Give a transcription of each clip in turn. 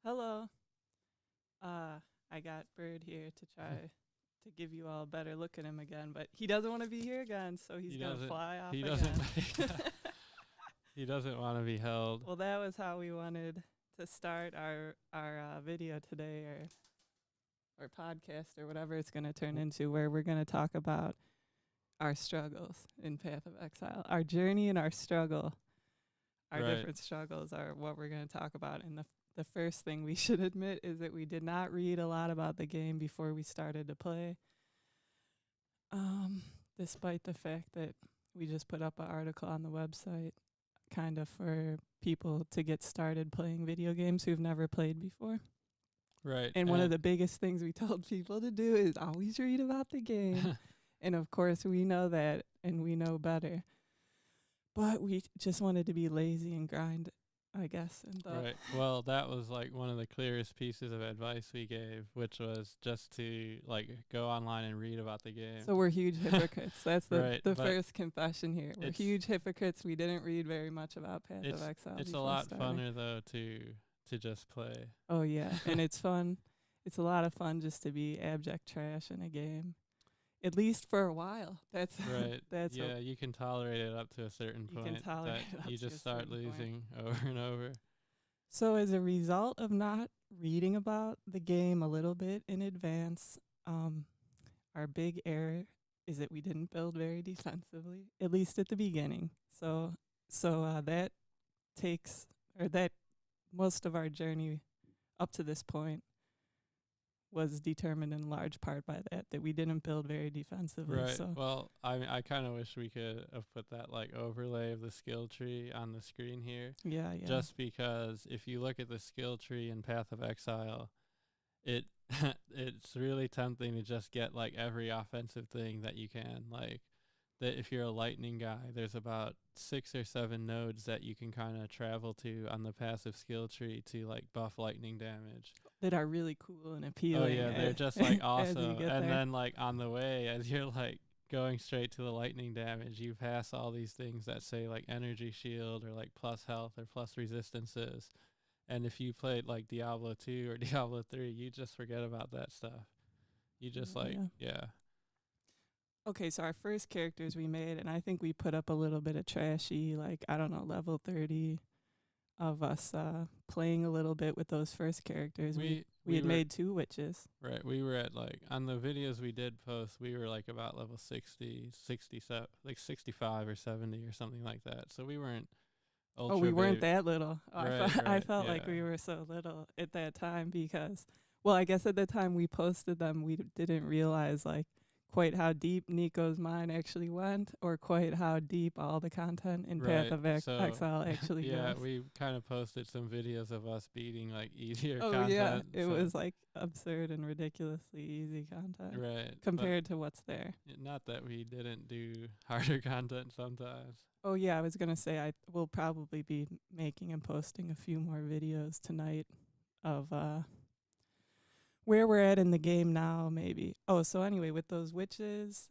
Hello. I got Bird here to try to give you all a better look at him again, but he doesn't want to be here again, so he's He gonna doesn't. fly off He again. doesn't. He doesn't want to be held. Well, that was how we wanted to start our video today, or podcast, or whatever it's gonna turn into, where we're gonna talk about our struggles in Path of Exile, our journey and our struggle. Our Right. different struggles are what we're going to talk about. And the first thing we should admit is that we did not read a lot about the game before we started to play. Despite the fact that we just put up an article on the website kind of for people to get started playing video games who've never played before. Right. And one of the biggest things we told people to do is always read about the game. And of course we know that and we know better. But we just wanted to be lazy and grind, I guess. And Right. Well, that was like one of the clearest pieces of advice we gave, which was just to like go online and read about the game. So we're huge hypocrites. That's the Right, the first confession here. We're huge hypocrites. We didn't read very much about Path of Exile. It's a lot funner though to just play. Oh yeah, and it's fun. It's a lot of fun just to be abject trash in a game. At least for a while. That's right. That's you can tolerate it up to a certain point. You can tolerate it up you to just a start certain losing over and over. So as a result of not reading about the game a little bit in advance, our big error is that we didn't build very defensively, at least at the beginning. So that takes, or that most of our journey up to this point was determined in large part by that we didn't build very defensively. Right. So. Well, I kind of wish we could have put that like overlay of the skill tree on the screen here. Yeah. Just because if you look at the skill tree in Path of Exile, it's really tempting to just get like every offensive thing that you can. Like that if you're a lightning guy, there's about 6 or 7 nodes that you can kind of travel to on the passive skill tree to like buff lightning damage. That are really cool and appealing. Oh yeah, they're just like awesome. And there. then like on the way, as you're like going straight to the lightning damage, you pass all these things that say like energy shield or like plus health or plus resistances. And if you played like Diablo 2 or Diablo 3, you just forget about that stuff. You just yeah. Okay, so our first characters we made, and I think we put up a little bit of trashy, like, I don't know, level 30 of us playing a little bit with those first characters. We had made 2 witches. Right. We were at like, on the videos we did post, we were like about level 60, 67, like 65 or 70 or something like that. So we weren't ultra we weren't that little. I felt yeah. like we were so little at that time because, well, I guess at the time we posted them, we didn't realize like quite how deep Nico's mind actually went, or quite how deep all the content in Path of Exile actually goes. Yeah, we kind of posted some videos of us beating like easier content. Oh yeah, it was like absurd and ridiculously easy content. Right. Compared to what's there. Not that we didn't do harder content sometimes. Oh yeah, I was going to say I will probably be making and posting a few more videos tonight of where we're at in the game now, maybe. Oh, so anyway, with those witches,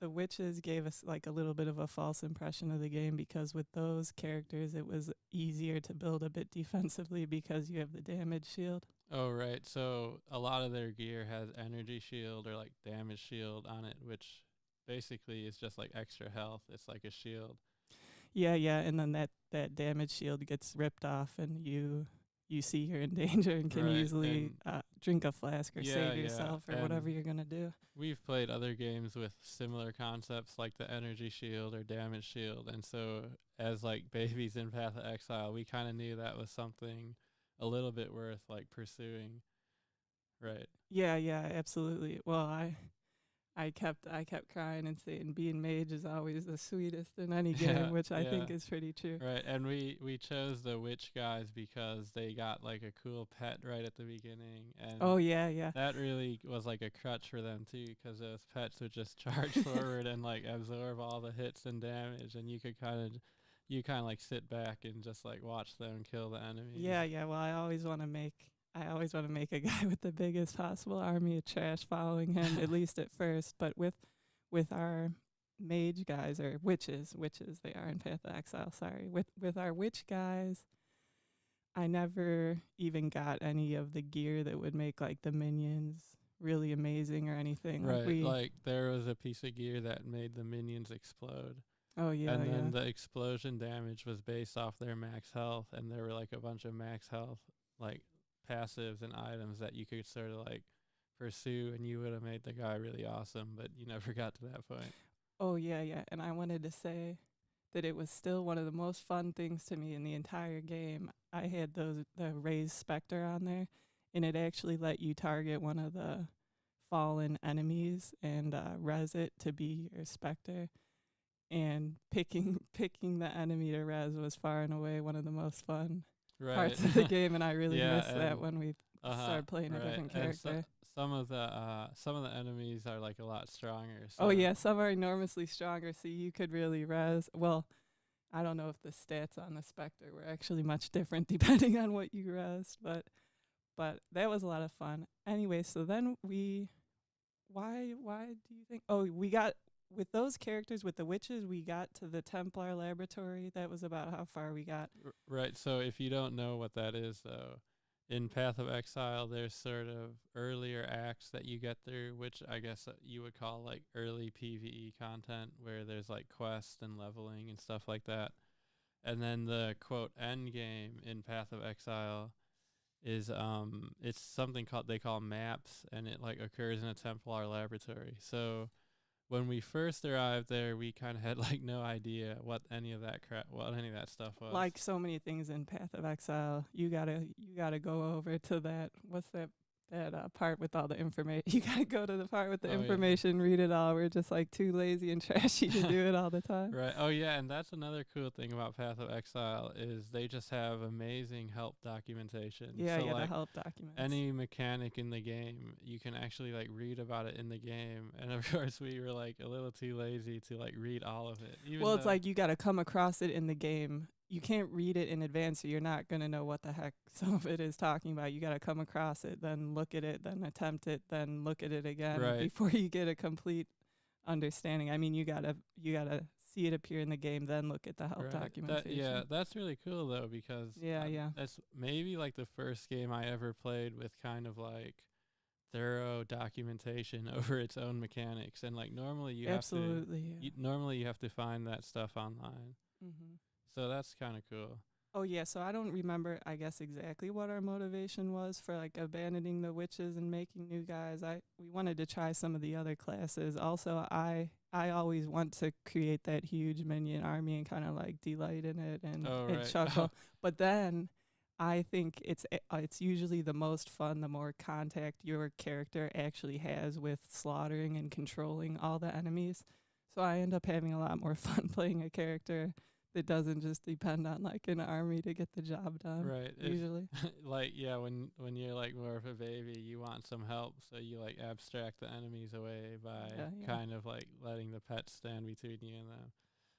the witches gave us like a little bit of a false impression of the game, because with those characters, it was easier to build a bit defensively because you have the damage shield. Oh, right. So a lot of their gear has energy shield or like damage shield on it, which basically is just like extra health. It's like a shield. Yeah, and then that damage shield gets ripped off and you see you're in danger and can easily drink a flask or save yourself or whatever you're going to do. We've played other games with similar concepts like the energy shield or damage shield. And so as like babies in Path of Exile, we kind of knew that was something a little bit worth like pursuing. Right. Yeah, absolutely. Well, I kept crying and saying being mage is always the sweetest in any game, which I think is pretty true. Right, and we chose the witch guys because they got like a cool pet right at the beginning. And oh yeah. That really was like a crutch for them too, because those pets would just charge forward and like absorb all the hits and damage, and you could kind of like sit back and just like watch them kill the enemy. Yeah. Well, I always want to make a guy with the biggest possible army of trash following him, at least at first. But with our mage guys, or witches they are in Path of Exile, sorry. With our witch guys, I never even got any of the gear that would make like the minions really amazing or anything. Like Right, we, like there was a piece of gear that made the minions explode, oh yeah, and then yeah. the explosion damage was based off their max health, and there were like a bunch of max health like passives and items that you could sort of like pursue, and you would have made the guy really awesome, but you never got to that point. Oh yeah, yeah. And I wanted to say that it was still one of the most fun things to me in the entire game. I had the raised specter on there, and it actually let you target one of the fallen enemies and res it to be your specter. And picking the enemy to res was far and away one of the most fun Right. parts of the game, and I really Yeah, missed that and when we started playing a right, different and character. some of the enemies are like a lot stronger. Oh So yeah, some are enormously stronger, so you could really res. Well, I don't know if the stats on the Spectre were actually much different depending on what you res, but that was a lot of fun. Anyway, so then we why do you think we got with those characters with the witches, we got to the Templar laboratory. That was about how far we got. right. So if you don't know what that is, though, in Path of Exile, there's sort of earlier acts that you get through, which I guess you would call like early PVE content, where there's like quests and leveling and stuff like that. And then the quote end game in Path of Exile is it's something called they call maps, and it like occurs in a Templar laboratory. So when we first arrived there, we kind of had like no idea what any of that stuff was. Like so many things in Path of Exile, you gotta go over to that. What's that part with all the information? You gotta go to the part with the Oh yeah. information, read it all. We're just like too lazy and trashy to do it all the time. Right. Oh yeah, and that's another cool thing about Path of Exile is they just have amazing help documentation. Yeah, So yeah, the like help documents. any mechanic in the game, you can actually like read about it in the game. And of course, we were like a little too lazy to like read all of it. Even Well, it's though like you got to come across it in the game. You can't read it in advance, so you're not going to know what the heck some of it is talking about. You got to come across it, then look at it, then attempt it, then look at it again right, before you get a complete understanding. I mean, you gotta see it appear in the game, then look at the help right. That documentation. yeah, that's really cool though because Yeah, yeah. that's maybe like the first game I ever played with kind of like thorough documentation over its own mechanics. And like normally Absolutely. Yeah. normally you have to find that stuff online. Mm-hmm. So that's kind of cool. Oh yeah, so I don't remember I guess exactly what our motivation was for like abandoning the witches and making new guys. We wanted to try some of the other classes. Also, I always want to create that huge minion army and kind of like delight in it Oh and right. chuckle. But then I think it's usually the most fun the more contact your character actually has with slaughtering and controlling all the enemies. So I end up having a lot more fun playing a character that doesn't just depend on like an army to get the job done. Right. It's Usually, like yeah, when you're like more of a baby, you want some help, so you like abstract the enemies away by yeah, yeah. kind of like letting the pets stand between you and them.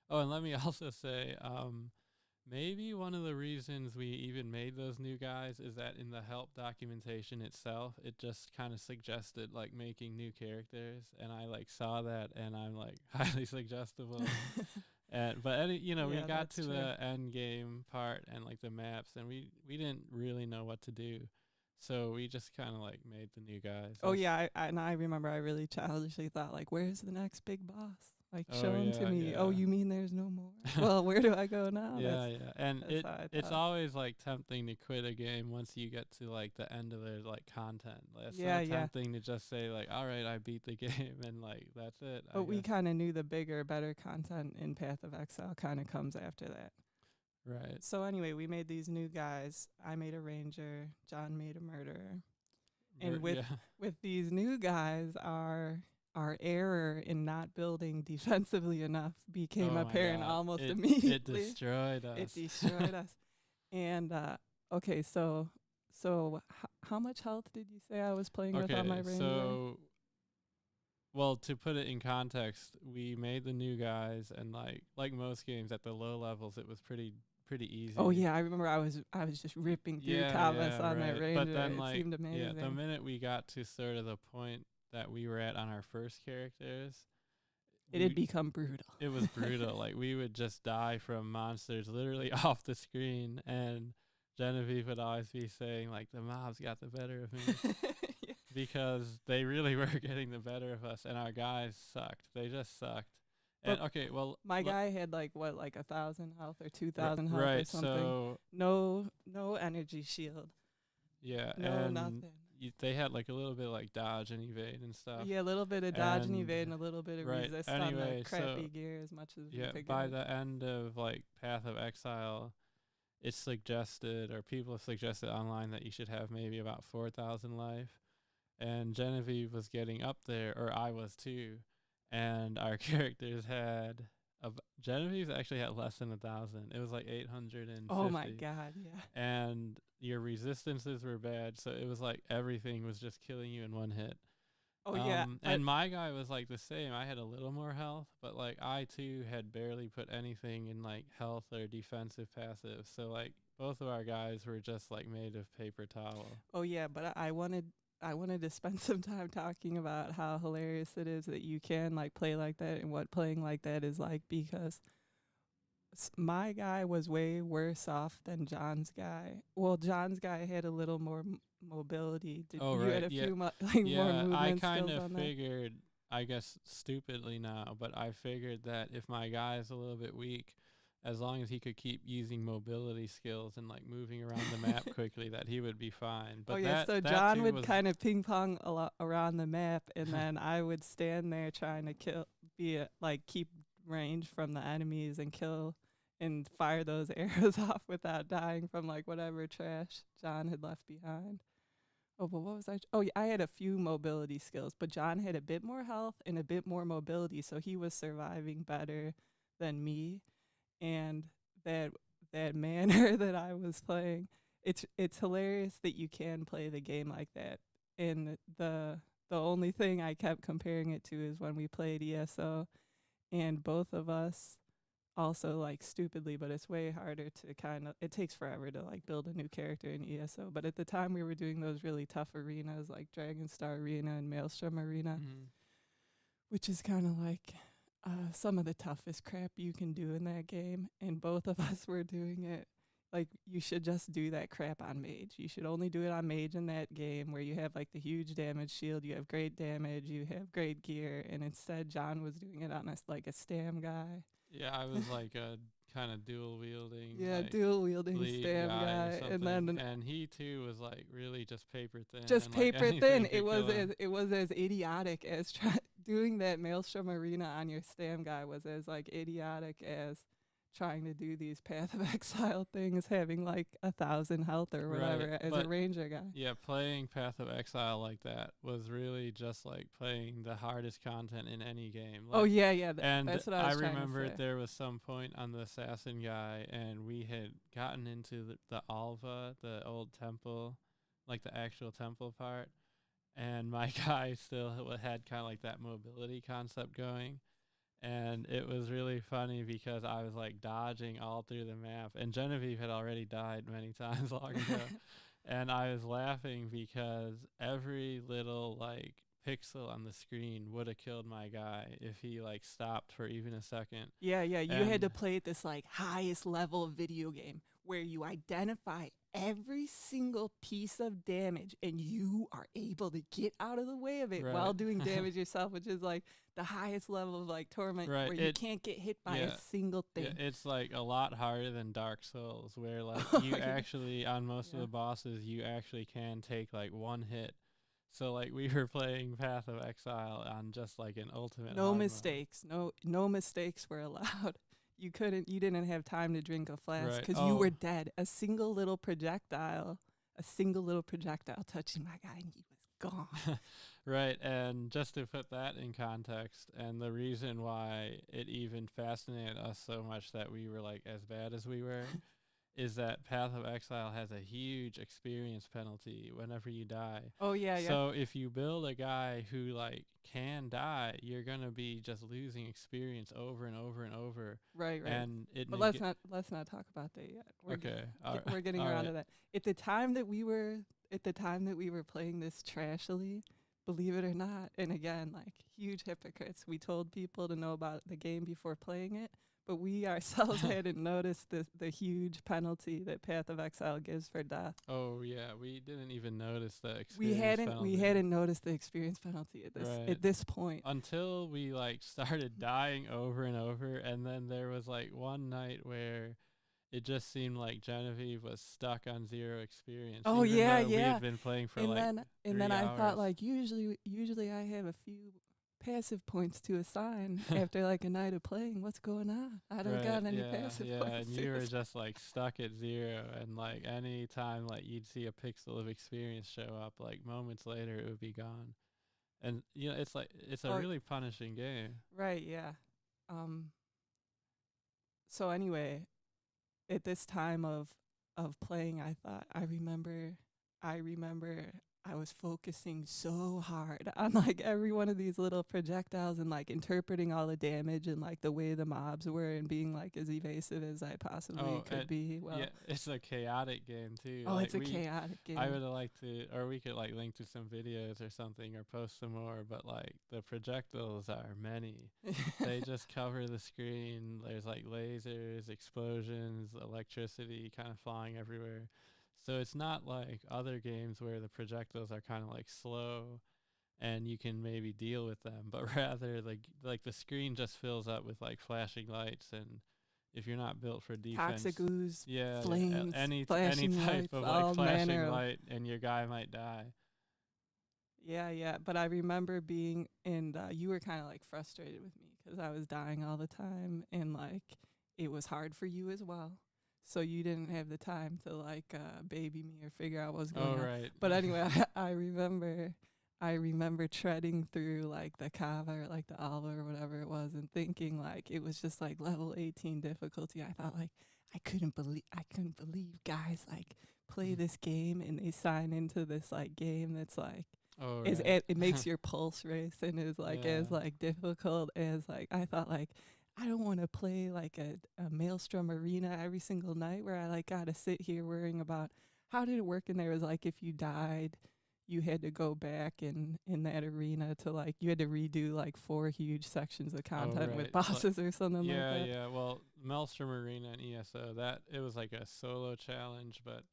Oh, and let me also say, maybe one of the reasons we even made those new guys is that in the help documentation itself, it just kind of suggested like making new characters, and I like saw that, and I'm like highly suggestible. And but we Yeah, got that's to true. the end game part and like the maps, and we didn't really know what to do, so we just kind of like made the new guys. Oh yeah, and I remember I really childishly thought like, where's the next big boss? Like, Oh show him to yeah, me. Oh, yeah. you mean there's no more? Well, where do I go now? Yeah, yeah, and That's how I it's thought. always like tempting to quit a game once you get to like the end of their like content. It's Yeah, so yeah. tempting to just say like, all right, I beat the game, and like that's it. I But we guess. kind of knew the bigger, better content in Path of Exile kind of comes after that. Right. So anyway, we made these new guys. I made a ranger. John made a murderer. And with Yeah. with these new guys, our error in not building defensively enough became Oh my apparent god. almost It immediately. destroyed us. It destroyed us. And okay, so how much health did you say I was playing with on my Okay, ranger? so well, to put it in context, we made the new guys, and like most games at the low levels, it was pretty easy. Oh yeah, I remember I was just ripping through combos on that right. ranger. But then It like seemed amazing. the minute we got to sort of the point that we were at on our first characters, It had become brutal. it was brutal. Like we would just die from monsters literally off the screen, and Genevieve would always be saying like the mobs got the better of me Yeah. because they really were getting the better of us, and our guys sucked. They just sucked. And But okay, well, my guy had like what, like 1,000 health or 2,000 health or right. something. So No energy shield. yeah, No and nothing. they had like a little bit of, like dodge and evade and stuff. Yeah, a little bit of dodge and And evade and a little bit of right. resist on the Anyway, so crappy gear as much as we yeah, could by get. the end of like Path of Exile, it's suggested, or people have suggested online, that you should have maybe about 4,000 life. And Genevieve was getting up there, or I was too. And our characters had Genevieve actually had less than 1,000. It was like 850. Oh my god, yeah. And your resistances were bad, so it was like everything was just killing you in one hit. Oh yeah. And my guy was like the same. I had a little more health, but like I too had barely put anything in like health or defensive passive. So like both of our guys were just like made of paper towel. Oh yeah, but I wanted to spend some time talking about how hilarious it is that you can like play like that and what playing like that is like, because my guy was way worse off than John's guy. Well, John's guy had a little more mobility. Did Oh you had right, a yeah, few like more yeah. I movement kind skills of on that? figured, I guess stupidly now, but I figured that if my guy is a little bit weak, as long as he could keep using mobility skills and like moving around the map quickly, that he would be fine. Oh But yeah, so that John too would was kind of ping pong a lot around the map, and then I would stand there trying to like keep range from the enemies and kill and fire those arrows off without dying from like whatever trash John had left behind. Oh, but what was I? Oh, yeah, I had a few mobility skills, but John had a bit more health and a bit more mobility, so he was surviving better than me. And that that manner that I was playing, it's hilarious that you can play the game like that. And the only thing I kept comparing it to is when we played ESO, and both of us also like stupidly, but it's way harder to kind of, it takes forever to like build a new character in ESO. But at the time we were doing those really tough arenas like Dragon Star Arena and Maelstrom Arena, Mhm. which is kind of like some of the toughest crap you can do in that game. And both of us were doing it. Like, you should just do that crap on Mage. You should only do it on Mage in that game where you have like the huge damage shield, you have great damage, you have great gear. And instead, John was doing it on like a Stam guy. Yeah, I was like a kind of dual wielding, Yeah, like dual wielding lead Stam guy or guy. And something, then and he too was like really just paper thin, just and like paper anything thin. could kill him. It was as idiotic as doing that Maelstrom Arena on your Stam guy was as like idiotic as trying to do these Path of Exile things, having like 1,000 health or Right, whatever as a but ranger guy. yeah, playing Path of Exile like that was really just like playing the hardest content in any game. Oh Like, yeah, yeah. and That's what I I was trying to remember say. there was some point on the assassin guy, and we had gotten into the Alva, the old temple, like the actual temple part, and my guy still had kind of like that mobility concept going. And it was really funny because I was like dodging all through the map, and Genevieve had already died many times long ago. And I was laughing because every little like pixel on the screen would have killed my guy if he like stopped for even a second. Yeah, yeah. You had to And play at this like highest level video game where you identify every single piece of damage and you are able to get out of the way of it while right, doing damage yourself, which is like the highest level of like torment right, where you can't get hit by yeah, a single yeah, thing. it's like a lot harder than Dark Souls, where like Oh, you yeah. actually on most of Yeah. the bosses you actually can take like one hit. So like we were playing Path of Exile on just like an ultimate No hard mode. mistakes. No mistakes were allowed. You didn't have time to drink a flask Right. because you were Oh, dead. A single little projectile touching my guy and he was gone. right. And just to put that in context, and the reason why it even fascinated us so much that we were like as bad as we were, is that Path of Exile has a huge experience penalty whenever you die. Oh yeah, yeah. So if you build a guy who like can die, you're gonna be just losing experience over and over and over, Right, right. and it But neg- let's not talk about that yet. okay, We're getting all around right, to that. At the time that we were playing this trashily, believe it or not, and again, like huge hypocrites. We told people to know about the game before playing it, but we ourselves hadn't noticed the huge penalty that Path of Exile gives for death. Oh yeah, we didn't even notice the We experience hadn't we penalty. hadn't noticed the experience penalty Right. at this point. Until we like started dying over and over, and then there was like one night where it just seemed like Genevieve was stuck on zero experience, Oh even yeah, though we yeah. had been playing for And like then three I thought hours. like usually I have a few passive points to assign after like a night of playing. What's going on? I don't Right, got any yeah, passive yeah, points and to you were assign. just like stuck at zero, and like any time like you'd see a pixel of experience show up, like moments later it would be gone. And you know, it's like it's a Oh, really punishing game. right, yeah. Um so anyway, at this time of playing, I remember I was focusing so hard on like every one of these little projectiles and like interpreting all the damage and like the way the mobs were and being like as evasive as I possibly Oh, could be. yeah, Well, it's a chaotic game too. oh, Like it's a chaotic I game. would like to, or we could like link to some videos or something, or post some more. But like the projectiles are many. They just cover the screen. There's like lasers, explosions, electricity kind of flying everywhere. So it's not like other games where the projectiles are kind of like slow and you can maybe deal with them, but rather like the screen just fills up with like flashing lights, and if you're not built for Toxic defense, ooze, yeah, yeah, flames, any flashing type lights, of like all flashing manner of. light and your guy might die. Yeah, yeah. But I remember being, and you were kind of like frustrated with me because I was dying all the time, and like it was hard for you as well. So you didn't have the time to like baby me or figure out what was Oh going on. right. But anyway, I remember treading through like the Kava or like the Alva or whatever it was, and thinking like it was just like level 18 difficulty. I thought like I couldn't believe guys like play this game and they sign into this like game that's like Oh is right. it makes your pulse race and is like as Yeah. like difficult as like I thought like I don't want to play like a maelstrom arena every single night where I like gotta sit here worrying about how did it work in there was like if you died you had to go back in that arena to like you had to redo like 4 huge sections of Oh content with right. Like bosses or something like yeah, that. yeah. Well, Maelstrom Arena and ESO, that it was like a solo challenge, but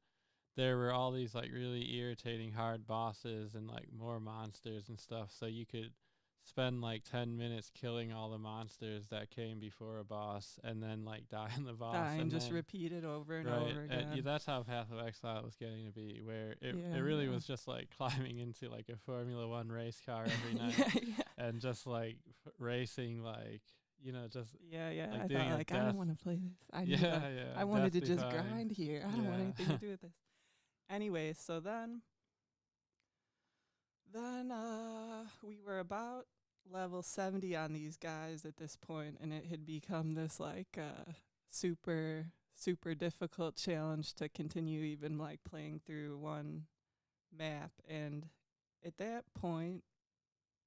there were all these like really irritating hard bosses and like more monsters and stuff, so you could spend like 10 minutes killing all the monsters that came before a boss and then like die on the boss, Dying and just then repeat it over and right, over and again. that's how Path of Exile was getting to be, where it Yeah, really yeah. was just like climbing into like a Formula One race car every night Yeah, yeah. and just like racing, like just Yeah, yeah. like I doing thought a like I don't death. want to play this. Yeah, yeah, I wanted death to just defying. grind here. I don't want Yeah. anything to do with this. Anyway, so then we were about level 70 on these guys at this point and it had become this like super difficult challenge to continue even like playing through one map and at that point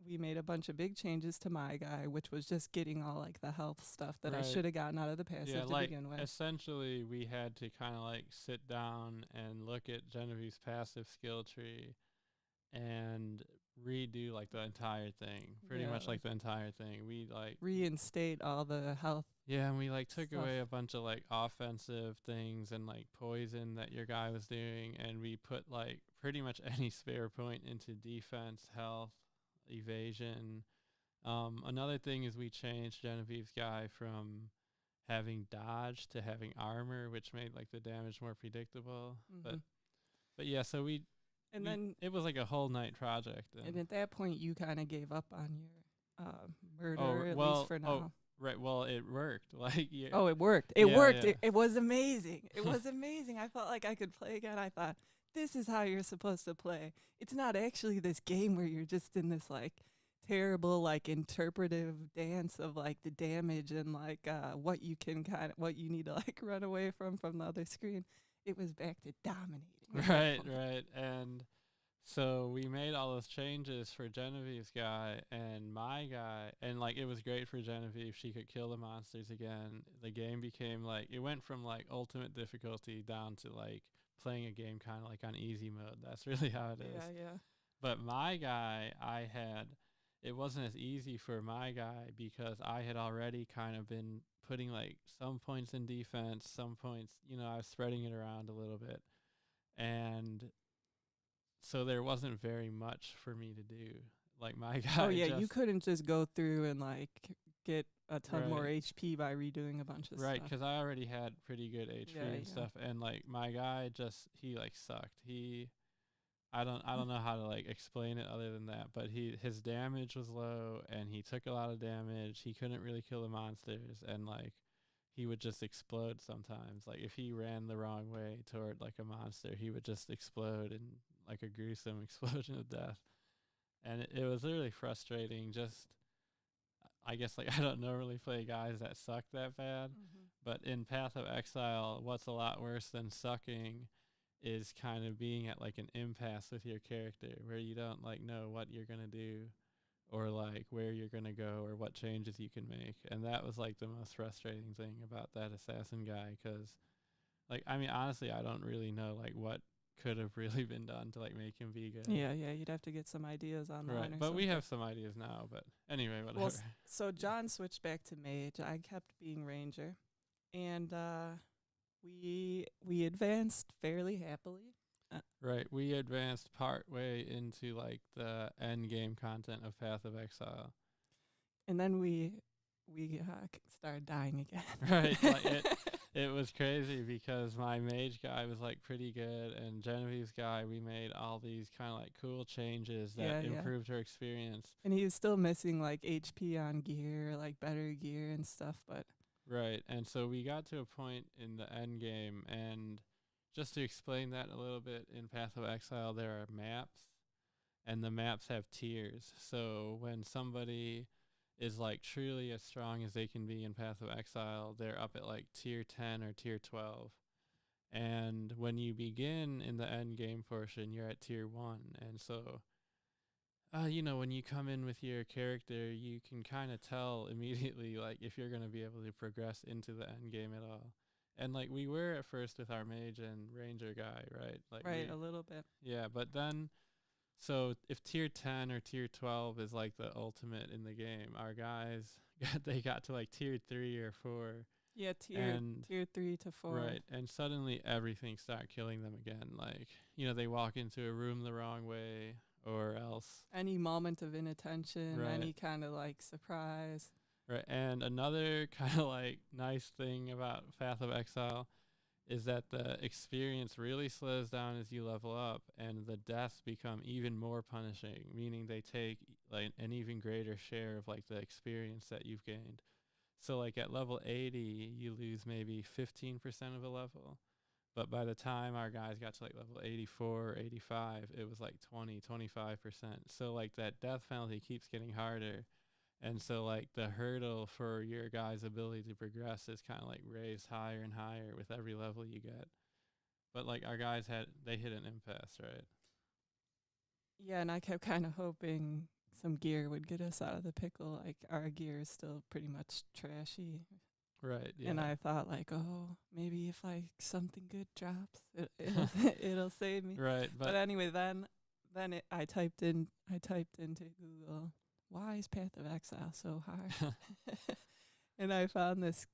we made a bunch of big changes to my guy, which was just getting all like the health stuff that I Right. should have gotten out of the Yeah, passive to like begin with. essentially we had to kind of like sit down and look at Genevieve's passive skill tree and redo like the entire thing. Pretty Yeah, much like like the entire thing. We like reinstate all the health yeah, and we like took stuff. away a bunch of like offensive things and like poison that your guy was doing, and we put like pretty much any spare point into defense, health, evasion. Another thing is we changed Genevieve's guy from having dodge to having armor, which made like the damage more predictable. But Hmm. but yeah, so And we then, it was like a whole night project. and And at that point, you kind of gave up on your oh murder, at least well for oh now. right, well it worked. Like yeah, Oh, it worked. It yeah, worked. yeah. It was amazing. It was amazing. I felt like I could play again. I thought, this is how you're supposed to play. It's not actually this game where you're just in this like terrible like interpretive dance of like the damage and like what you can what you need to like run away from the other screen. It was back to dominating at that Right, point. right. And so we made all those changes for Genevieve's guy and my guy, and like it was great for Genevieve. She could kill the monsters again. The game became like it went from like ultimate difficulty down to like playing a game kind of like on easy mode. That's really how it is. Yeah, yeah. But my guy, I had it wasn't as easy for my guy because I had already kind of been putting like some points in defense, some points, I was spreading it around a little bit. And so there wasn't very much for me to do. Like my Oh guy yeah, you just couldn't just go through and like get a ton more right. HP by redoing a bunch of Right, stuff. because I already had pretty good HP Yeah, and yeah. stuff, and like my guy just he like sucked. I don't know how to like explain it other than that, but his damage was low and he took a lot of damage. He couldn't really kill the monsters, and like he would just explode sometimes. Like if he ran the wrong way toward like a monster, he would just explode in like a gruesome explosion of death. And it was really frustrating. Just I guess like I don't normally play guys that suck that bad, Mm-hmm. but in Path of Exile, what's a lot worse than sucking is kind of being at like an impasse with your character where you don't like know what you're going to do or like where you're going to go or what changes you can make. And that was like the most frustrating thing about that assassin guy, cuz like I mean honestly, I don't really know like what could have really been done to like make him be good. Yeah, yeah. You'd have to get some ideas Right. online or But we something. have some ideas now, but anyway, Well, whatever. so John switched back to mage. I kept being ranger, and we advanced fairly happily. Right. We advanced part way into like the end game content of Path of Exile. And then we started dying again. Right. Like it was crazy because my mage guy was like pretty good, and Genevieve's guy, we made all these kind of like cool changes that Yeah, yeah. improved her experience. And he was still missing like HP on gear, like better gear and stuff. But Right. And so we got to a point in the end game, and just to explain that a little bit, in Path of Exile there are maps, and the maps have tiers. So when somebody is like truly as strong as they can be in Path of Exile, they're up at like tier 10 or tier 12. And when you begin in the end game portion, you're at tier 1. And so when you come in with your character, you can kind of tell immediately like if you're going to be able to progress into the end game at all. And like we were at first with our mage and ranger guy, right? Like right, a little bit. yeah, but then so if tier 10 or tier 12 is like the ultimate in the game, our guys they got to like tier 3 or 4. Yeah, And tier 3 to 4. right, and suddenly everything started killing them again. Like, they walk into a room the wrong way or else. Any moment of inattention, Right. any kind of like surprise. Right. And another kind of like nice thing about Path of Exile is that the experience really slows down as you level up, and the deaths become even more punishing, meaning they take like an even greater share of like the experience that you've gained. So like at level 80, you lose maybe 15% of a level. But by the time our guys got to like level 84 or 85, it was like 25%. So like that death penalty keeps getting harder. And so like the hurdle for your guy's ability to progress is kind of like raised higher and higher with every level you get. But like our guys they hit an impasse, right? Yeah, and I kept kind of hoping some gear would get us out of the pickle. Like our gear is still pretty much trashy. Right. Yeah. And I thought like, oh, maybe if like something good drops, it'll it'll save me. Right. But anyway, then I typed into Google, why is Path of Exile so hard? And I found this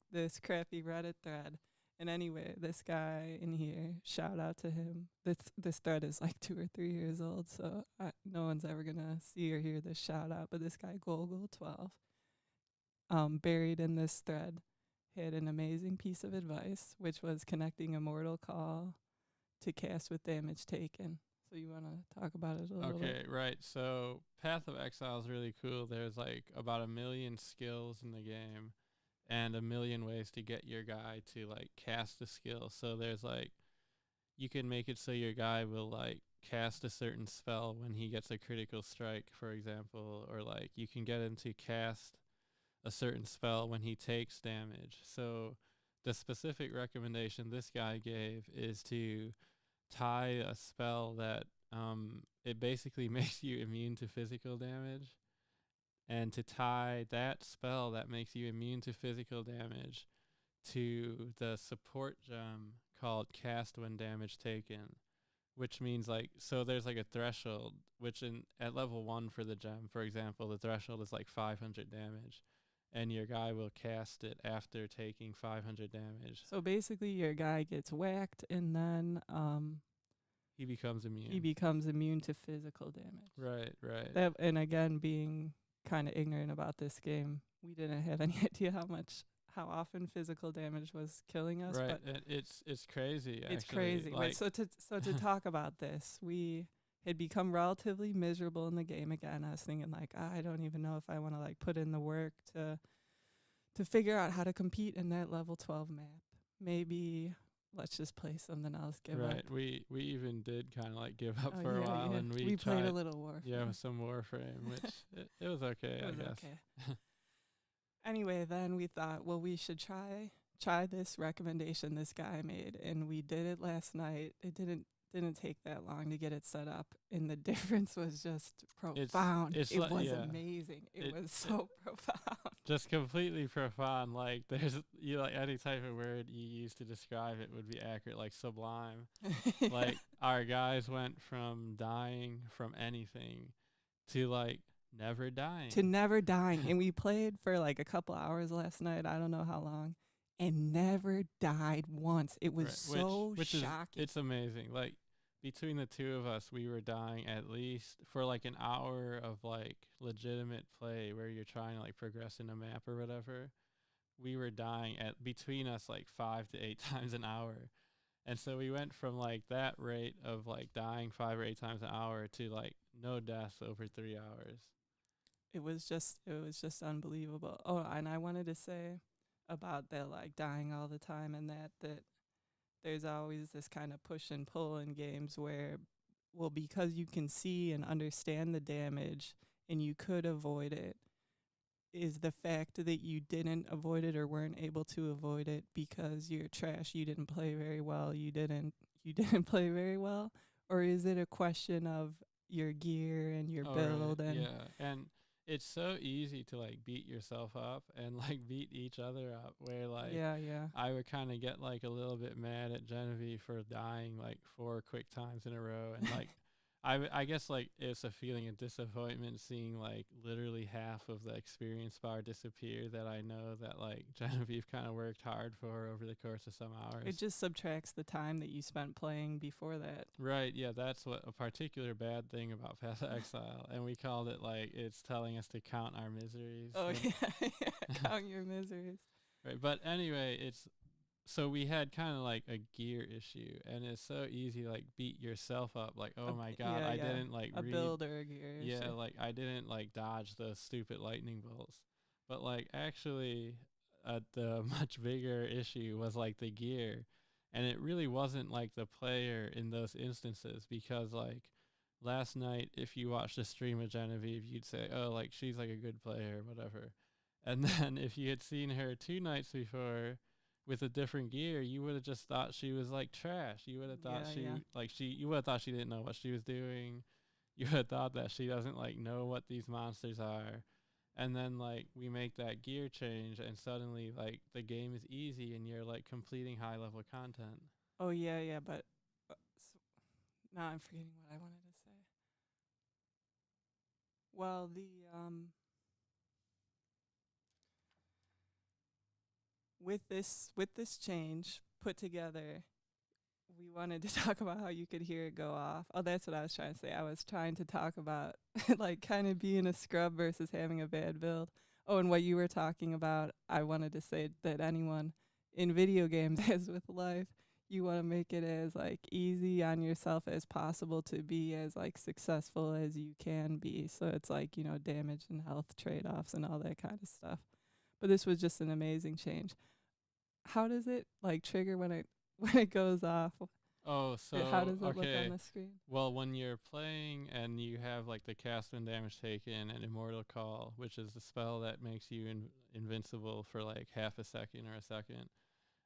crappy Reddit thread. And anyway, this guy in here, shout out to him. This thread is like 2 or 3 years old, so no one's ever gonna see or hear this shout out. But this guy Golgol12, buried in this thread, had an amazing piece of advice, which was connecting Immortal Call to cast with damage taken. So you want to talk about it a little bit? Okay, right. So Path of Exile is really cool. There's like about 1 million skills in the game and 1 million ways to get your guy to like cast a skill. So there's like you can make it so your guy will like cast a certain spell when he gets a critical strike, for example, or like you can get him to cast a certain spell when he takes damage. So the specific recommendation this guy gave is to tie a spell that it basically makes you immune to physical damage, and to tie that spell that makes you immune to physical damage to the support gem called cast when damage taken, which means like so there's like a threshold, which at level 1 for the gem, for example, the threshold is like 500 damage. and your guy will cast it after taking 500 damage. So basically, your guy gets whacked, and then He becomes he immune. becomes immune to physical damage. Right, right. That, and again, being kind of ignorant about this game, we didn't have any idea how often physical damage was killing us. Right, But it's crazy. it's Actually, crazy. like Wait, so to talk about this, we had become relatively miserable in the game again. I was thinking like, I don't even know if I want to like put in the work to figure out how to compete in that level 12 map. Maybe let's just play something else. Give up. right. We even did kind of like give up Oh for a yeah, while, yeah. and We played tried, a little Warframe. yeah, with some Warframe, which it was okay, It I was guess. okay. Anyway, then we thought, well, we should try this recommendation this guy made, and we did it last night. It didn't take that long to get it set up, and the difference was just profound. It's it like, was yeah, amazing. It was so profound. just completely profound. Like there's like any type of word you use to describe it would be accurate, like sublime. Like our guys went from dying from anything to like never dying. To never dying, and we played for like a couple hours last night. I don't know how long, and never died once. It was Right, so which shocking. it's amazing. Like between the two of us, we were dying at least for like an hour of like legitimate play where you're trying to like progress in a map or whatever. We were dying at between us like 5 to 8 times an hour. And so we went from like that rate of like dying 5 or 8 times an hour to like no deaths over 3 hours. It was just unbelievable. Oh, and I wanted to say about that like dying all the time, and that there's always this kind of push and pull in games where, well, because you can see and understand the damage and you could avoid it, is the fact that you didn't avoid it or weren't able to avoid it because you're trash, you didn't play very well, you didn't play very well, or is it a question of your gear and your build Right, and yeah. And it's so easy to like beat yourself up and like beat each other up where like yeah, yeah. I would kind of get like a little bit mad at Genevieve for dying like 4 quick times in a row, and like I guess like it's a feeling of disappointment seeing like literally half of the experience bar disappear that I know that like Genevieve kind of worked hard for over the course of some hours. It just subtracts the time that you spent playing before that. Right, yeah, that's what a particular bad thing about Path of Exile, and we called it like it's telling us to count our miseries. Oh yeah, yeah. Count your miseries. Right, but anyway, it's so we had kind of like a gear issue, and it's so easy to like beat yourself up like, oh my god, yeah, I yeah. didn't like A read, build or a gear. yeah, like I didn't like dodge those stupid lightning bolts. But like actually the much bigger issue was like the gear, and it really wasn't like the player in those instances, because like last night if you watched a stream of Genevieve, you'd say, oh, like she's like a good player or whatever. And then if you had seen her 2 nights before with a different gear, you would have just thought she was like trash. You would have thought you would have thought she didn't know what she was doing. You would have thought that she doesn't like know what these monsters are. And then like we make that gear change, and suddenly like the game is easy and you're like completing high level content. Oh yeah, yeah. But now I'm forgetting what I wanted to say. Well, the with this change put together, we wanted to talk about how you could hear it go off. Oh, that's what I was trying to say. I was trying to talk about like kind of being a scrub versus having a bad build. Oh, and what you were talking about, I wanted to say that anyone in video games, as with life, you want to make it as like easy on yourself as possible to be as like successful as you can be. So it's like, damage and health trade-offs and all that kind of stuff. But this was just an amazing change. How does it like trigger when it when it goes off? Oh, so How does it look okay. on the screen? Well, when you're playing and you have like the cast when damage taken and Immortal Call, which is the spell that makes you invincible for like half a second or a second.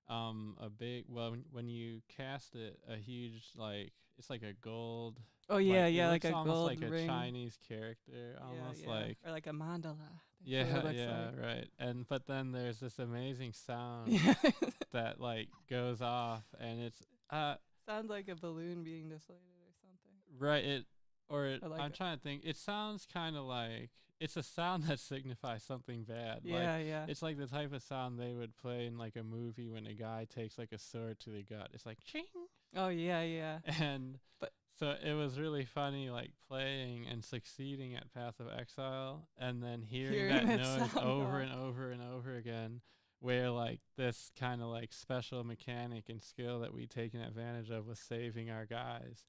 A big when you cast it, a huge like it's like a gold. Oh Like yeah, it yeah, like looks a almost gold like a ring. Chinese character, almost yeah, like or like a mandala. That's what yeah, it looks yeah, like. right. And but then there's this amazing sound Yeah, that like goes off, and it's sounds like a balloon being deflated or something. right. or Or like, I'm trying to think. It sounds kind of like it's a sound that signifies something bad. Like yeah, yeah. it's like the type of sound they would play in like a movie when a guy takes like a sword to the gut. It's like ching, Oh yeah, yeah. and But so it was really funny, like playing and succeeding at Path of Exile, and then hearing hearing that that noise sound over off. and over and over again, where like this kind of like special mechanic and skill that we'd taken advantage of was saving our guys.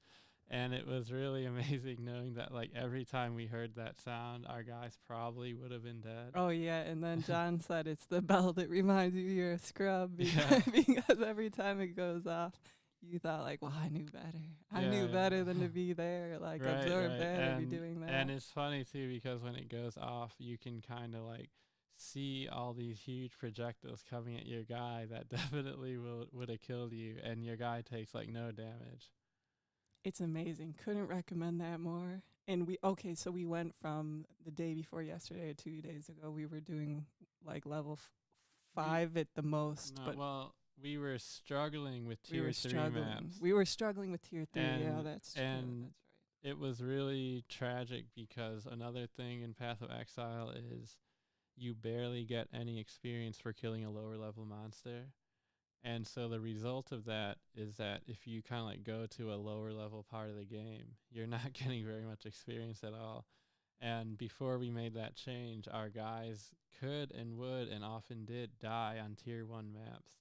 And it was really amazing knowing that like every time we heard that sound, our guys probably would have been dead. Oh yeah, and then John said it's the bell that reminds you you're a scrub Yeah, because every time it goes off, you thought like, well, I knew better. I yeah, knew better than yeah. to be there, like Right, absorb right. that or be doing And that. it's funny too because when it goes off, you can kind of like see all these huge projectiles coming at your guy that definitely would have killed you, and your guy takes like no damage. It's amazing. Couldn't recommend that more. And so we went from the day before yesterday or 2 days ago. We were doing like level We 5 at the most, no, but well, we were struggling with we were tier 3 struggling. maps, We were struggling with tier 3. Yeah, and that's true. and That's right. it was really tragic because another thing in Path of Exile is you barely get any experience for killing a lower level monster. And so the result of that is that if you kind of like go to a lower level part of the game, you're not getting very much experience at all. And before we made that change, our guys could and would and often did die on tier 1 maps.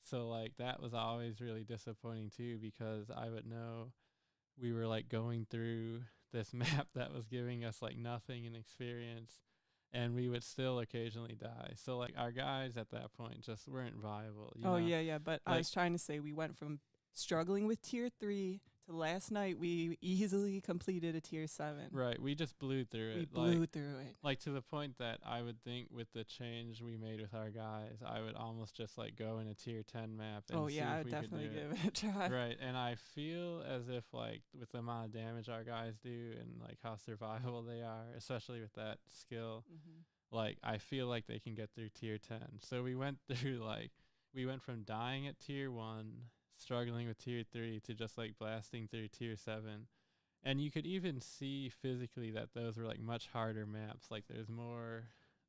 So like that was always really disappointing too because I would know we were like going through this map that was giving us like nothing in experience, and we would still occasionally die. So like our guys at that point just weren't viable, you Oh know. yeah, yeah. But I Like was trying to say we went from struggling with tier 3 to last night we easily completed a tier 7. right, we just blew through We it. Like blew through it. like to the point that I would think with the change we made with our guys, I would almost just like go in a tier 10 map Oh and see yeah, I if would we could do definitely it. give it a try. Right, and I feel as if like with the amount of damage our guys do and like how survivable they are, especially with that skill, Hmm. like I feel like they can get through tier 10. So we went through like we went from dying at tier 1, struggling with tier 3 to just like blasting through tier 7. And you could even see physically that those were like much harder maps. Like there's more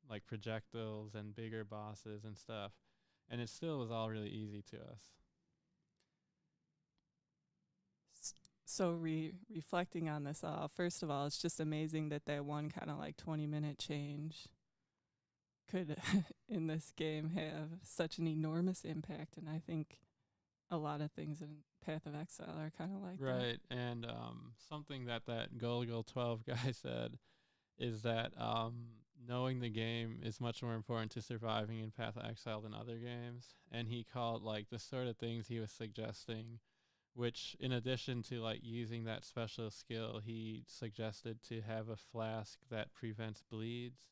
like projectiles and bigger bosses and stuff. And it still was all really easy to us. So reflecting on this all, first of all, it's just amazing that that one kind of like 20-minute change could in this game have such an enormous impact, and I think a lot of things in Path of Exile are kind of like that. Right. And something that Gulligal 12 guy said is that knowing the game is much more important to surviving in Path of Exile than other games. And he called like the sort of things he was suggesting, which in addition to like using that special skill, he suggested to have a flask that prevents bleeds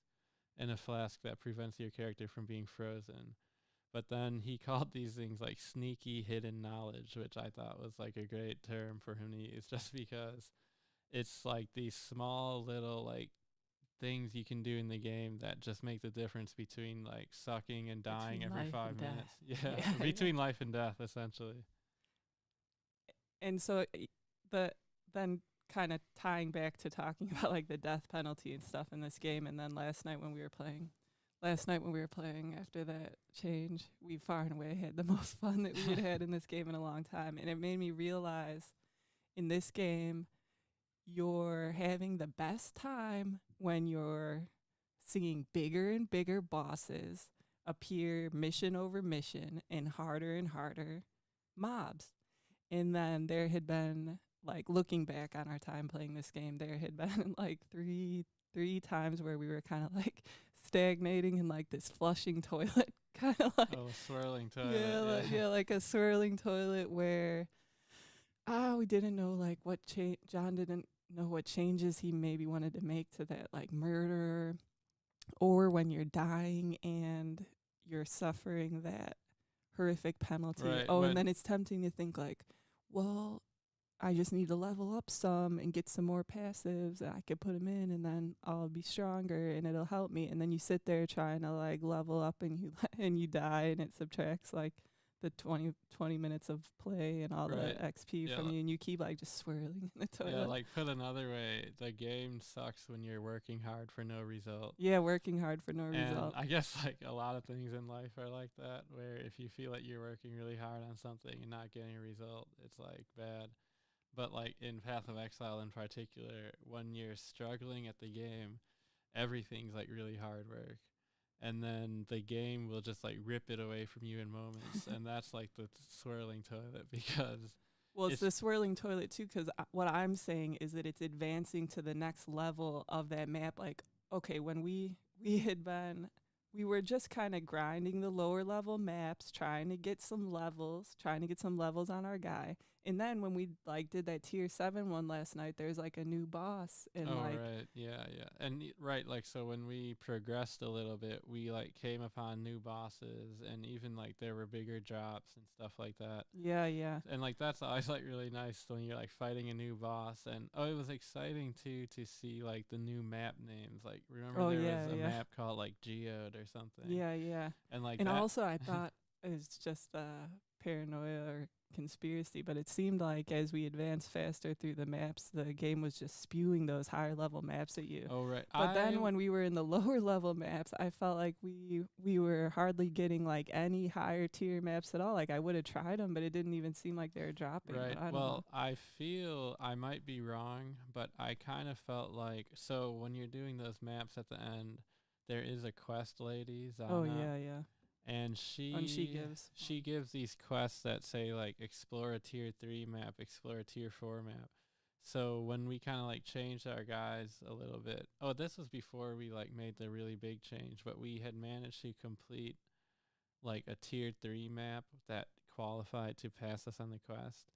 and a flask that prevents your character from being frozen. But then he called these things like sneaky hidden knowledge, which I thought was like a great term for him to use just because it's like these small little like things you can do in the game that just make the difference between like sucking and dying Between every life and 5 minutes. death. Yeah, Yeah, yeah. between life and death, essentially. And so the then kind of tying back to talking about like the death penalty and stuff in this game, and then last night when we were playing after that change, we far and away had the most fun that we had had in this game in a long time. And it made me realize in this game, you're having the best time when you're seeing bigger and bigger bosses appear mission over mission and harder mobs. And then there had been like looking back on our time playing this game, there had been like three times where we were kind of like stagnating in like this flushing toilet, kind of like Oh, swirling toilet. yeah, like a swirling toilet where we didn't know like what John didn't know what changes he maybe wanted to make to that like murder, or when you're dying and you're suffering that horrific penalty. Right. Oh, and When then it's tempting to think like, well, I just need to level up some and get some more passives and I could put them in and then I'll be stronger and it'll help me. And then you sit there trying to like level up and you and you die and it subtracts like the 20 minutes of play and all the Right. XP Yeah. from you, and you keep like just swirling in the Yeah, toilet. like put another way, the game sucks when you're working hard for no result. Yeah, working hard for no And result. I guess like a lot of things in life are like that, where if you feel like you're working really hard on something and not getting a result, it's like bad. But like in Path of Exile in particular, when you're struggling at the game, everything's like really hard work. And then the game will just like rip it away from you in moments. And that's like the swirling toilet because Well, it's it's the swirling toilet too, because what I'm saying is that it's advancing to the next level of that map. Like, okay, when we had been, we were just kind of grinding the lower level maps, trying to get some levels on our guy. And then when we like did that tier 7 one last night, there's like a new boss, and oh like, right, yeah, yeah, and right, like so when we progressed a little bit, we like came upon new bosses, and even like there were bigger drops and stuff like that. yeah, yeah. And like that's always like really nice when you're like fighting a new boss. And oh, it was exciting too to see like the new map names. Like remember Oh there was yeah, a yeah. map called like Geode or something, Yeah, yeah. and like And that. also, I thought it was just paranoia or conspiracy, but it seemed like as we advanced faster through the maps, the game was just spewing those higher level maps at you. Oh right, But then when we were in the lower level maps, I felt like we were hardly getting like any higher tier maps at all. Like I would have tried them, but it didn't even seem like they were dropping. right. But I don't know. Well, I feel I might be wrong, but I kind of felt like so when you're doing those maps at the end, there is a quest lady Oh Zana, yeah, yeah. and And she she gives. she gives these quests that say like explore a tier 3 map, explore a tier 4 map. So when we kind of like changed our guys a little bit, oh, this was before we like made the really big change, but we had managed to complete like a tier 3 map that qualified to pass us on the quest.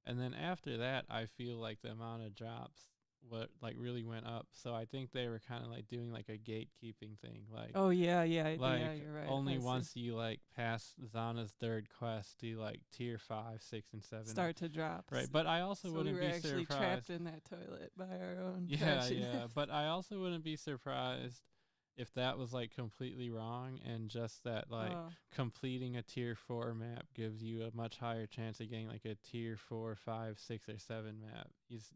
And then after that, I feel like the amount of drops what like really went up. So I think they were kind of like doing like a gatekeeping thing, Oh yeah, yeah, yeah. like You're right. only I see. once you like pass Zana's third quest do like tier 5, 6, and 7. Start to drop. Right, but I also So we wouldn't were be actually trapped surprised. in that toilet by our own Yeah, trashiness. yeah, but I also wouldn't be surprised if that was like completely wrong and just that like Oh, completing a tier 4 map gives you a much higher chance of getting like a tier 4, 5, 6, or 7 map.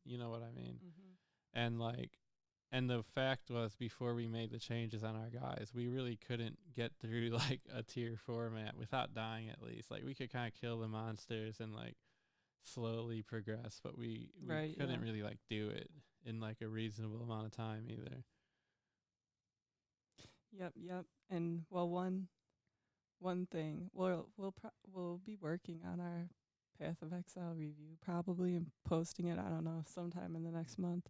You know what I mean? hmm And like and the fact was before we made the changes on our guys, we really couldn't get through like a tier 4 map without dying at least. Like we could kind of kill the monsters and like slowly progress, but we right. Yeah. couldn't really like do it in like a reasonable amount of time either. Yep. Yep. And well, one thing we'll be working on our Path of Exile review probably and posting it. I don't know, sometime in the next month.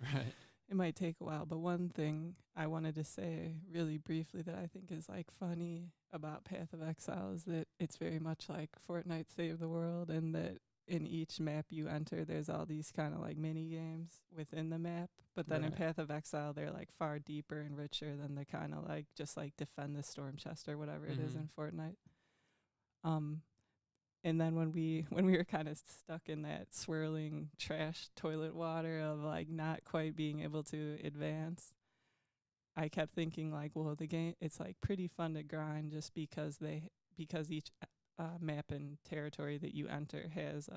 Right. It might take a while, but one thing I wanted to say really briefly that I think is like funny about Path of Exile is that it's very much like Fortnite Save the World, and that in each map you enter, there's all these kind of like mini games within the map. But then in Right. Path of Exile, they're like far deeper and richer than the kind of like just like defend the storm chest or whatever it is Mhm. in Fortnite. Um, and then when we were kind of stuck in that swirling trash toilet water of like not quite being able to advance, I kept thinking like, well, the game, it's like pretty fun to grind just because each map and territory that you enter has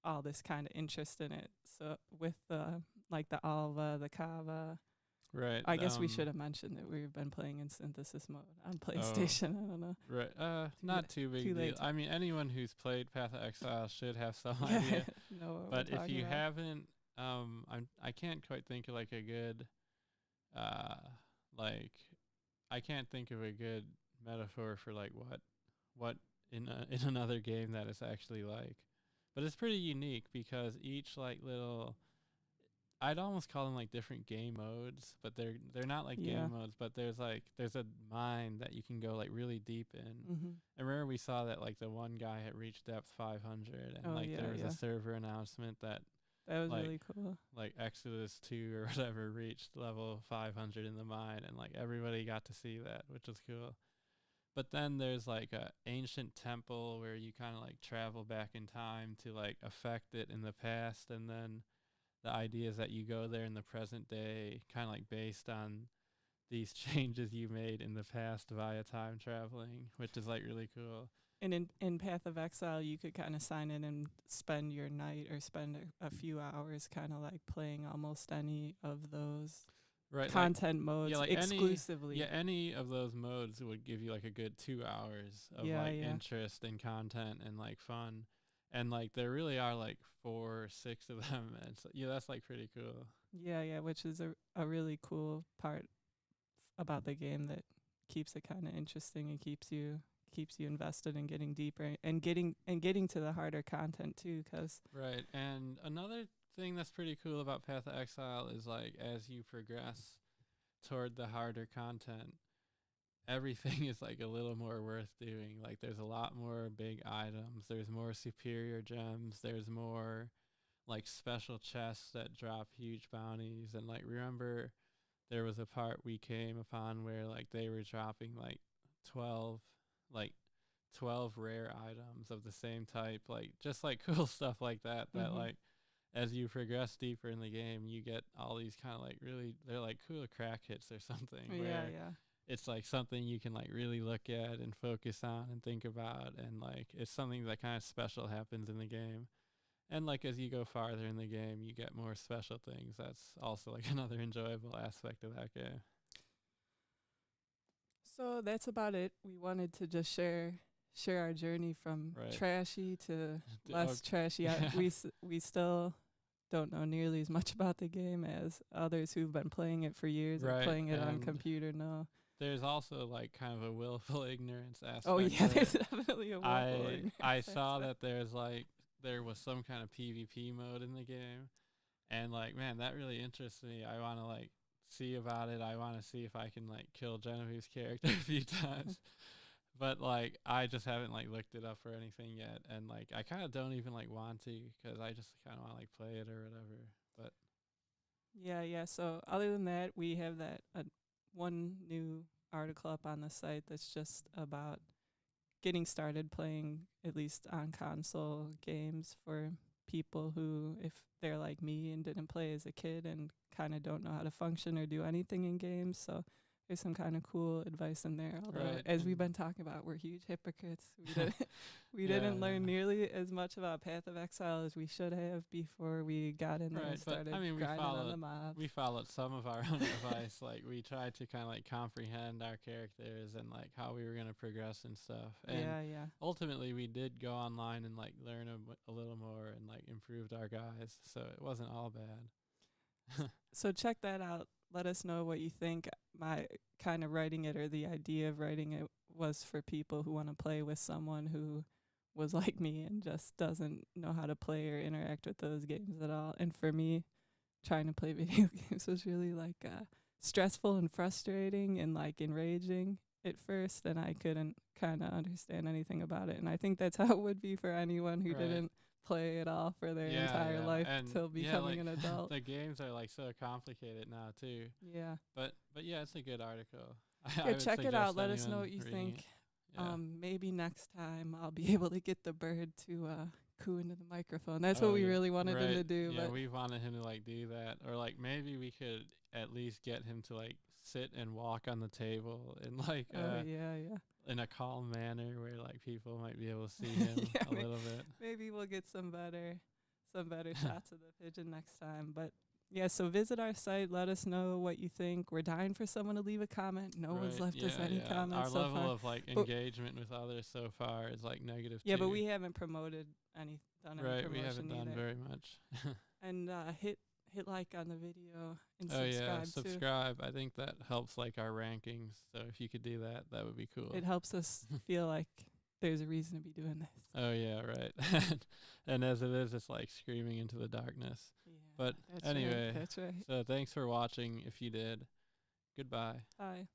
all this kind of interest in it. So with the like the Alva, the Kava, Right. I guess we should have mentioned that we've been playing in synthesis mode on Oh, PlayStation. I don't know. right. Too la- Not too too big deal. late. I mean, anyone who's played Path of Exile should have some Yeah, idea. know what we're But if talking you about. haven't, I can't quite think of like a good, uh, like, I can't think of a good metaphor for like what in another game that is actually like. But it's pretty unique because each like little I'd almost call them like different game modes, but they're not like Yeah. game modes, but there's a mine that you can go like really deep in. Mhm. I remember we saw that like the one guy had reached depth 500 and Oh like yeah, there was a yeah. server announcement that That was like really cool. like Exodus 2 or whatever reached level 500 in the mine, and like everybody got to see that, which was cool. But then there's like a ancient temple where you kind of like travel back in time to like affect it in the past, and then the idea is that you go there in the present day, kind of like based on these changes you made in the past via time traveling, which is like really cool. And in Path of Exile, you could kind of sign in and spend your night or spend a few hours kind of like playing almost any of those Right, like content yeah, modes like exclusively. any of those modes would give you like a good 2 hours of Yeah, like yeah. interest and content and like fun. And like there really are like 4 or 6 of them, and so, yeah, that's like pretty cool. Yeah, yeah, which is a really cool part about the game that keeps it kind of interesting and keeps you invested in getting deeper and getting to the harder content too, cuz Right, and another thing that's pretty cool about Path of Exile is like as you progress toward the harder content, everything is like a little more worth doing. Like there's a lot more big items, there's more superior gems, there's more like special chests that drop huge bounties. And like remember there was a part we came upon where like they were dropping like 12 like 12 rare items of the same type, like just like cool stuff like that, that mhm. like as you progress deeper in the game you get all these kind of like really, they're like cool crack hits or something, Yeah, where yeah. it's like something you can like really look at and focus on and think about, and like it's something that kind of special happens in the game. And like as you go farther in the game you get more special things. That's also like another enjoyable aspect of that game. So that's about it. We wanted to just share our journey from Right. trashy to Oh, less trashy. yeah. We still don't know nearly as much about the game as others who've been playing it for years or Right, playing it on and computer know. there's also like kind of a willful ignorance Oh aspect yeah, to there's it. definitely a willful I ignorance saw aspect. that there's like there was some kind of PvP mode in the game, and like man, that really interests me. I want to like see about it. I want to see if I can like kill Genevieve's character a few times. But like I just haven't like looked it up or anything yet, and like I kind of don't even like want to because I just kind of want to like play it or whatever. But Yeah, yeah. So other than that, we have that one new article up on the site that's just about getting started playing at least on console games for people who, if they're like me and didn't play as a kid and kind of don't know how to function or do anything in games. So there's some kind of cool advice in there. Although, right, as we've and been talking about, we're huge hypocrites. We yeah, didn't learn nearly as much about Path of Exile as we should have before we got in there and right. But I started mean, grinding on the mobs. we followed some of our own advice. Like we tried to kind of like comprehend our characters and like how we were gonna progress and stuff. And Yeah, yeah. ultimately, we did go online and like learn a little more and like improved our guys. So it wasn't all bad. So check that out. Let us know what you think. My kind of writing it, or the idea of writing it, was for people who want to play with someone who was like me and just doesn't know how to play or interact with those games at all. And for me, trying to play video games was really like stressful and frustrating and like enraging at first, and I couldn't kind of understand anything about it. And I think that's how it would be for anyone who Right. didn't play at all for their Yeah, entire yeah, life and till yeah, becoming like an adult. the games are like so complicated now too. Yeah. But yeah, it's a good article. Yeah, I would check it out. suggest Let us know anyone what you reading think. it. Yeah. Maybe next time I'll be able to get the bird to coo into the microphone. That's what Oh we yeah. really wanted him Right. to do, Yeah, but we wanted him to like do that, or like maybe we could at least get him to like sit and walk on the table in like oh yeah, yeah. in a calm manner where like people might be able to see him Yeah, a little bit. maybe we'll get some better shots of the pigeon next time. But yeah, so visit our site. Let us know what you think. We're dying for someone to leave a comment. No one's Right. left us Yeah, any yeah. Our comments so level far. of like But engagement with others so far is like negative yeah, but two. we haven't done any Right, we haven't promotion done either. very much. And hit like on the video and Oh yeah, subscribe too. subscribe. I think that helps like our rankings. So if you could do that, that would be cool. It helps us feel like there's a reason to be doing this. Oh yeah, right. And as it is, it's like screaming into the darkness. Yeah, But that's anyway, right. That's right. so thanks for watching if you did. Goodbye. Bye.